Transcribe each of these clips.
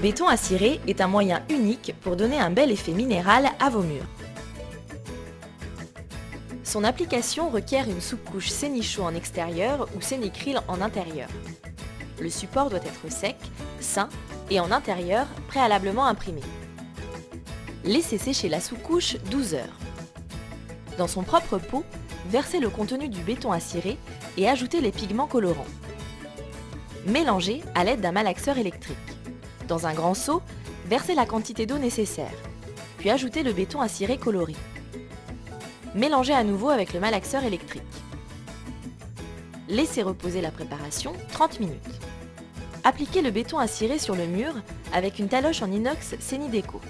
béton à cirer est un moyen unique pour donner un bel effet minéral à vos murs. Son application requiert une sous-couche Sénichaux en extérieur ou Sénicryl en intérieur. Le support doit être sec, sain et en intérieur préalablement imprimé. Laissez sécher la sous-couche 12 heures. Dans son propre pot, versez le contenu du béton à cirer et ajoutez les pigments colorants. Mélangez à l'aide d'un malaxeur électrique. Dans un grand seau, versez la quantité d'eau nécessaire, puis ajoutez le béton à cirer coloré. Mélangez à nouveau avec le malaxeur électrique. Laissez reposer la préparation 30 minutes. Appliquez le béton à cirer sur le mur avec une taloche en inox Sénideco.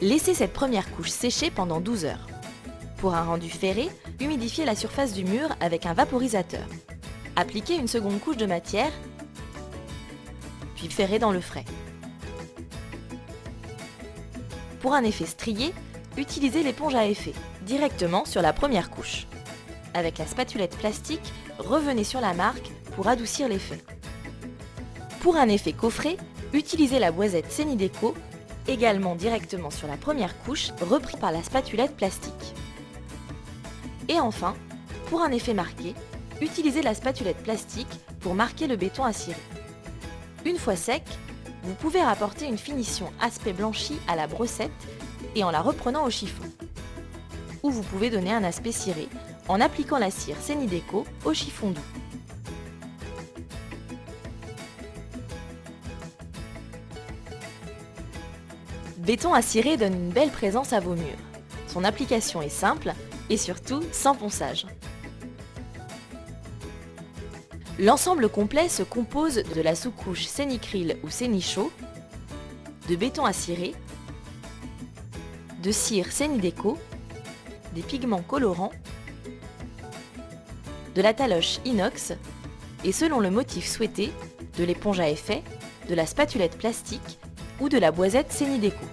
Laissez cette première couche sécher pendant 12 heures. Pour un rendu ferré, humidifiez la surface du mur avec un vaporisateur. Appliquez une seconde couche de matière, puis ferrez dans le frais. Pour un effet strié, utilisez l'éponge à effet directement sur la première couche. Avec la spatulette plastique, revenez sur la marque pour adoucir l'effet. Pour un effet coffret, utilisez la boisette Sénideco, également directement sur la première couche, repris par la spatulette plastique. Et enfin, pour un effet marqué, utilisez la spatulette plastique pour marquer le béton à cirer. Une fois sec, vous pouvez rapporter une finition aspect blanchi à la brossette et en la reprenant au chiffon. Ou vous pouvez donner un aspect ciré en appliquant la cire Sénideco au chiffon doux. Béton à cirer donne une belle présence à vos murs. Son application est simple et surtout sans ponçage. L'ensemble complet se compose de la sous-couche Sénicryl ou Sénichaux, de béton à cirer, de cire Sénideco, des pigments colorants, de la taloche inox et selon le motif souhaité, de l'éponge à effet, de la spatulette plastique ou de la boisette Sénideco.